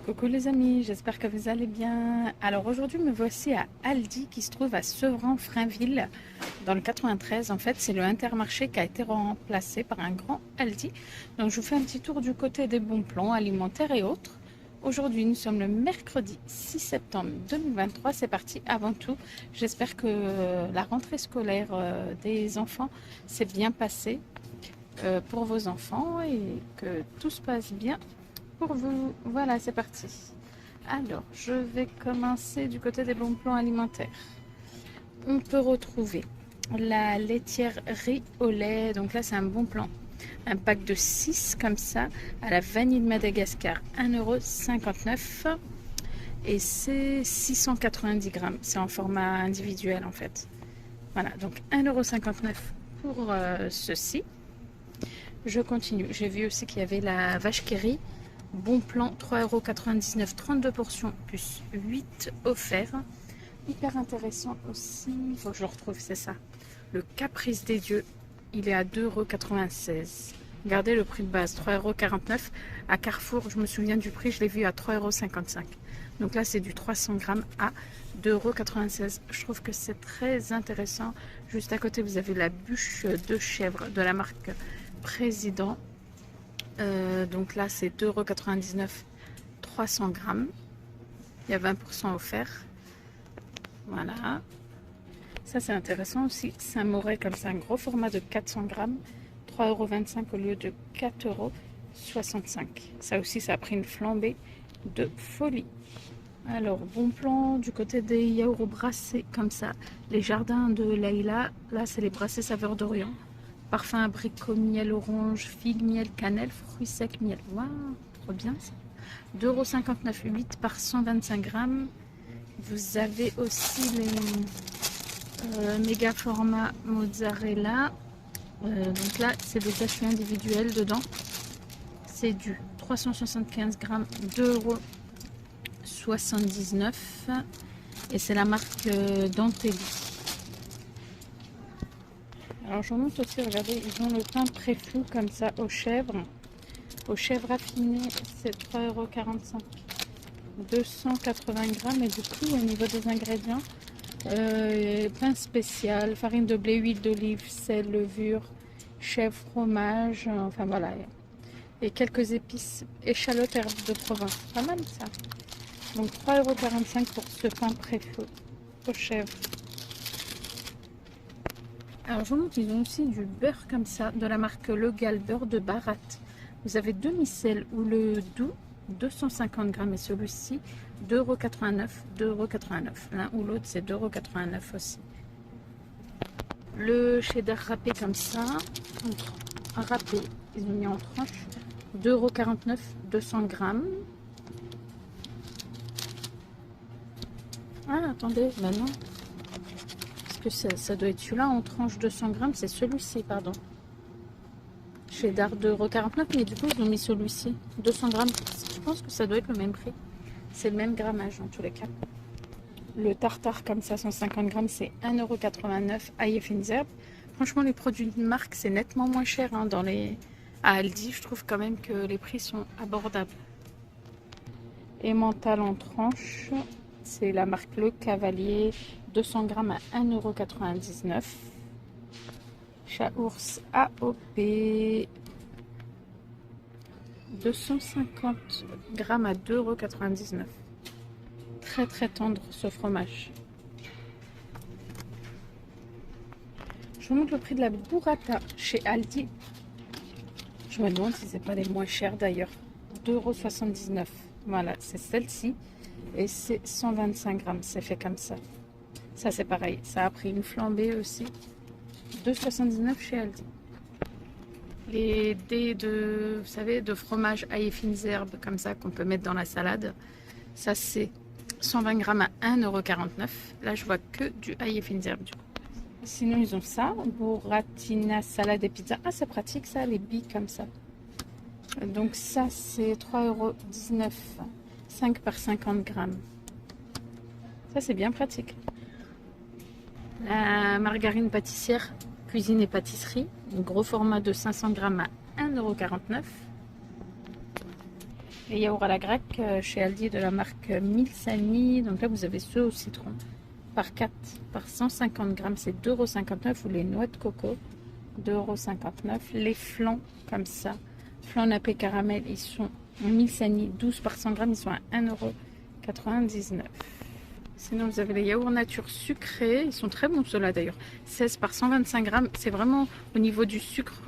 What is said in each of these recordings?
Coucou les amis, j'espère que vous allez bien. Alors aujourd'hui me voici à Aldi qui se trouve à Sevran-Frainville dans le 93. En fait c'est le Intermarché qui a été remplacé par un grand Aldi. Donc je vous fais un petit tour du côté des bons plans alimentaires et autres. Aujourd'hui nous sommes le mercredi 6 septembre 2023. C'est parti. Avant tout j'espère que la rentrée scolaire des enfants s'est bien passée pour vos enfants et que tout se passe bien pour vous. Voilà, c'est parti. Alors, je vais commencer du côté des bons plans alimentaires. On peut retrouver la laitière riz au lait. Donc là, c'est un bon plan. Un pack de 6 comme ça, à la vanille de Madagascar, 1,59 € et c'est 690 grammes. C'est en format individuel en fait. Voilà, donc 1,59 € pour ceci. Je continue. J'ai vu aussi qu'il y avait la vache qui rit. Bon plan, 3,99 €, 32 portions plus 8 offerts. Hyper intéressant aussi. Il faut que je le retrouve, c'est ça. Le Caprice des Dieux, il est à 2,96 €. Regardez le prix de base, 3,49 €. À Carrefour, je me souviens du prix, je l'ai vu à 3,55 €. Donc là, c'est du 300 grammes à 2,96 €. Je trouve que c'est très intéressant. Juste à côté, vous avez la bûche de chèvre de la marque Président. Donc là, c'est 2,99 €, 300 grammes. Il y a 20% offert. Voilà. Ça, c'est intéressant aussi. Saint-Moré, comme ça, un gros format de 400 grammes. 3,25 € au lieu de 4,65 €. Ça aussi, ça a pris une flambée de folie. Alors, bon plan du côté des yaourts brassés, comme ça. Les jardins de Leïla, là, c'est les brassés saveur d'Orient. Parfum abricot, miel orange, figue, miel, cannelle, fruits secs, miel. Waouh, trop bien ça. 2,59 €, 8 par 125 grammes. Vous avez aussi les méga format mozzarella. Donc là, c'est des sachets individuels dedans. C'est du 375 grammes, 2,79 € et c'est la marque Dantelli. Alors je vous montre aussi, regardez, ils ont le pain préfou comme ça aux chèvres. Aux chèvres affinées, c'est 3,45 €. 280 grammes et du coup au niveau des ingrédients, pain spécial, farine de blé, huile d'olive, sel, levure, chèvre, fromage, enfin voilà. Et quelques épices, échalotes, herbes de Provence. Pas mal ça. Donc 3,45 € pour ce pain préfou aux chèvres. Alors je vous montre, ils ont aussi du beurre comme ça, de la marque Legal, beurre de Barat. Vous avez demi-sel ou le doux, 250 grammes et celui-ci, 2,89 €, 2,89 €. L'un ou l'autre, c'est 2,89 € aussi. Le cheddar râpé comme ça, râpé, ils ont mis en tranche, 2,49 €, 200 grammes. Ah, attendez, maintenant. Que ça doit être celui-là en tranche 200 grammes, c'est celui-ci, pardon. Cheddar 2,49 €, mais du coup ils ont mis celui-ci 200 grammes. Je pense que ça doit être le même prix, c'est le même grammage en tous les cas. Le tartare comme ça 150 grammes, c'est 1,89 € à Yeffinzerb. Franchement les produits de marque c'est nettement moins cher hein, à Aldi. Je trouve quand même que les prix sont abordables. Emmental en tranche, c'est la marque Le Cavalier, 200 grammes à 1,99 €. Chaours AOP, 250 grammes à 2,99 €. Très très tendre ce fromage. Je vous montre le prix de la burrata chez Aldi. Je me demande si c'est pas les moins chers d'ailleurs. 2,79 €. Voilà, c'est celle-ci. Et c'est 125 grammes, c'est fait comme ça. Ça c'est pareil, ça a pris une flambée aussi. 2,79 € chez Aldi. Les dés de, vous savez, de fromage ail fines herbes comme ça qu'on peut mettre dans la salade. Ça c'est 120 grammes à 1,49 €. Là je vois que du ail fines herbes du coup. Sinon ils ont ça, burratina, salade et pizza. Ah c'est pratique ça, les billes comme ça. Donc ça c'est 3,19 €. 5 par 50 grammes. Ça, c'est bien pratique. La margarine pâtissière, cuisine et pâtisserie. Un gros format de 500 grammes à 1,49 €. Les yaourts à la grecque chez Aldi de la marque Milsani. Donc là, vous avez ceux au citron par 4, par 150 grammes, c'est 2,59 € ou les noix de coco, 2,59 €. Les flancs comme ça, flancs nappés caramel, ils sont en Milsani, 12 par 100 grammes, ils sont à 1,99 €. Sinon, vous avez les yaourts nature sucrés. Ils sont très bons ceux-là d'ailleurs. 16 par 125 grammes. C'est vraiment au niveau du sucre,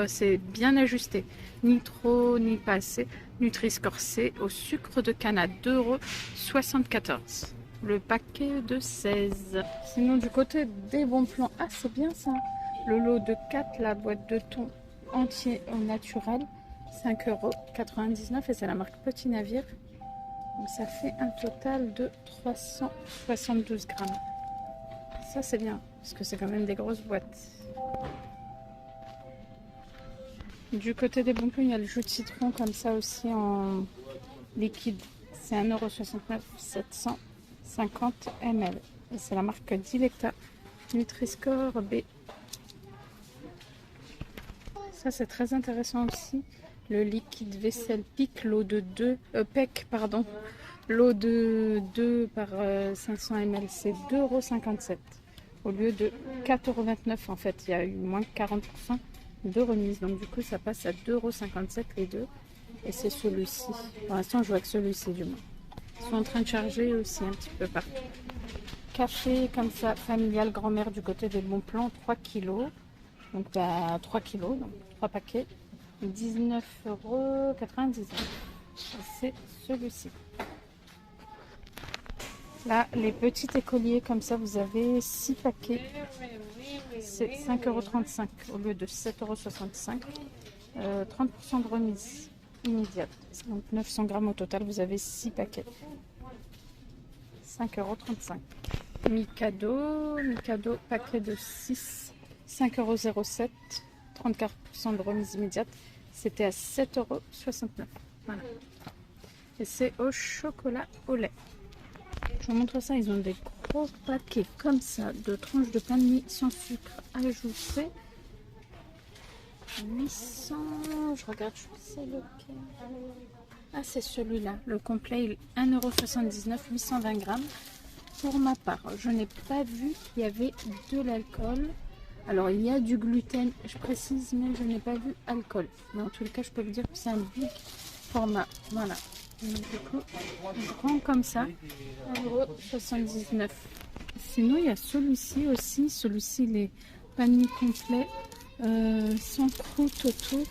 c'est bien ajusté. Ni trop, ni pas assez. Nutri-Score C au sucre de canne à 2,74 € le paquet de 16. Sinon, du côté des bons plans, ah, c'est bien ça. Le lot de 4, la boîte de thon entier au naturel, 5,99 € et c'est la marque Petit Navire. Donc ça fait un total de 372 grammes. Ça c'est bien, parce que c'est quand même des grosses boîtes. Du côté des bons plans, il y a le jus de citron comme ça aussi en liquide. C'est 1,69 €, 750 ml. Et c'est la marque Dilecta. Nutri-Score B. Ça c'est très intéressant aussi. Le liquide vaisselle PEC, l'eau de 2, PEC, pardon. L'eau de 2 par 500 ml, c'est 2,57 € au lieu de 4,29 € en fait. Il y a eu moins de 40% de remise. Donc du coup, ça passe à 2,57 € les deux. Et c'est celui-ci. Pour l'instant, je vois que celui-ci du moins. Ils sont en train de charger aussi un petit peu partout. Café comme ça, familial grand-mère du côté des bons plans, 3 kilos. Donc 3 kilos, donc 3 paquets. 19,99 €. C'est celui-ci. Là, les petits écoliers comme ça, vous avez 6 paquets. C'est 5,35 € au lieu de 7,65 €. 30% de remise immédiate. Donc 900 grammes au total, vous avez 6 paquets. 5,35 €. Mikado, paquet de 6, 5,07 €. 34% de remise immédiate. C'était à 7,69 €. Voilà. Et c'est au chocolat au lait. Je vous montre ça. Ils ont des gros paquets comme ça de tranches de pain de mie sans sucre ajouté. 800. Je regarde, c'est lequel. Ah, c'est celui-là. Le complet, il est 1,79 €, 820 grammes. Pour ma part, je n'ai pas vu qu'il y avait de l'alcool. Alors, il y a du gluten, je précise, mais je n'ai pas vu alcool. Mais en tout cas, je peux vous dire que c'est un big format. Voilà. Donc, du coup, grand comme ça, 1,79 €. Sinon, il y a celui-ci aussi. Celui-ci, les paniers complets, sans croûte autour.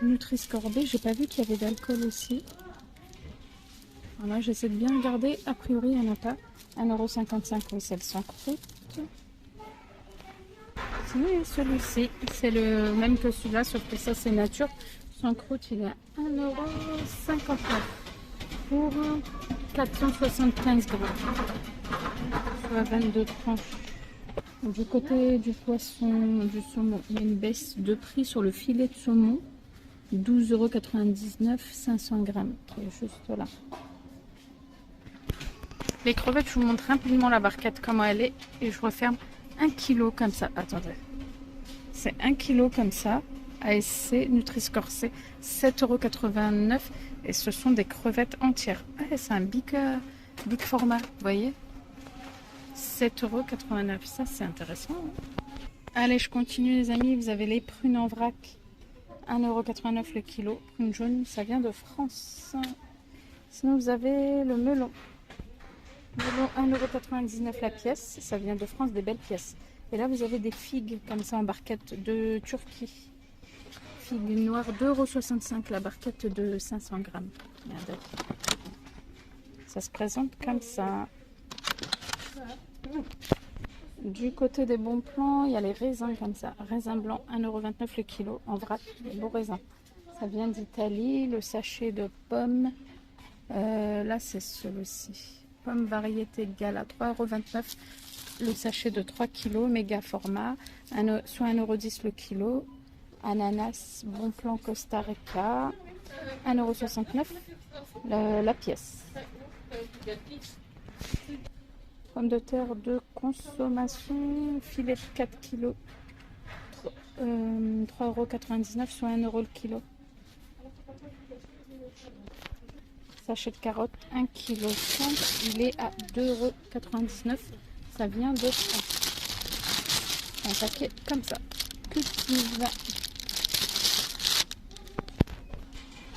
Nutri-Score B. J'ai pas vu qu'il y avait d'alcool aussi. Voilà, j'essaie de bien regarder. A priori, il n'y en a pas. 1,55 €, oui, c'est le sans croûte. Sinon, celui-ci, c'est le même que celui-là, sauf que ça, c'est nature. Sans croûte, il est à 1,59 € pour 475 grammes, soit 22 tranches. Du côté du poisson, du saumon, il y a une baisse de prix sur le filet de saumon. 12,99 €, 500 grammes, qui est juste là. Les crevettes, je vous montre rapidement la barquette, comment elle est, et je referme 1 kg comme ça. Attendez. C'est 1 kg comme ça. ASC, Nutri-Score C, 7,89 € et ce sont des crevettes entières. Ah, c'est un big format, vous voyez, 7,89 €. Ça, c'est intéressant. Allez, je continue les amis. Vous avez les prunes en vrac, 1,89 € le kilo. Prunes jaunes, ça vient de France. Sinon, vous avez le melon. Melon 1,99 € la pièce. Ça vient de France, des belles pièces. Et là, vous avez des figues comme ça en barquette de Turquie. Figues noires, 2,65 € la barquette de 500 grammes. Regardez. Ça se présente comme ça. Du côté des bons plans, il y a les raisins comme ça. Raisin blanc, 1,29 € le kilo en vrac. Beau raisin. Ça vient d'Italie. Le sachet de pommes. Là, c'est celui-ci. Pommes variété Gala, 3,29 € le sachet de 3 kg, méga format, soit 1,10 € le kilo. Ananas, bon plan Costa Rica, 1,69 € la pièce. Pommes de terre de consommation, filet de 4 kg, 3,99 €, soit 1 € le kilo. Sachet de carottes 1,5 kg, il est à 2,99 €. Ça vient de France. Un paquet comme ça. Cultive.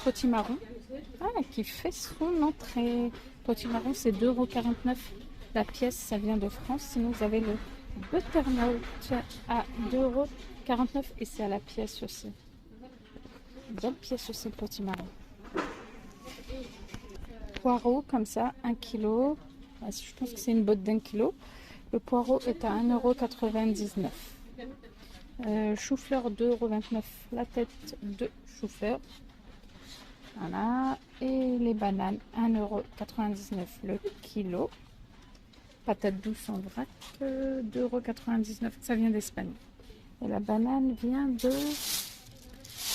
Potimarron. Ah, qui fait son entrée. Potimarron, c'est 2,49 € la pièce, ça vient de France. Sinon, vous avez le butternut à 2,49 € et c'est à la pièce aussi. Belle pièce aussi, le potimarron. Poireau, comme ça, 1 kg. Je pense que c'est une botte d'1 kg. Le poireau est à 1,99 €. Chou-fleur, 2,29 € la tête de chou-fleur. Voilà. Et les bananes, 1,99 € le kilo. Patate douce en vrac, 2,99 €. Ça vient d'Espagne. Et la banane vient de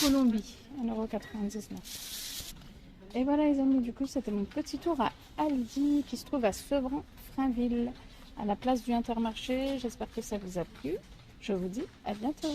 Colombie, 1,99 €. Et voilà les amis, du coup c'était mon petit tour à Aldi qui se trouve à Sevran-Frainville, à la place du Intermarché. J'espère que ça vous a plu. Je vous dis à bientôt.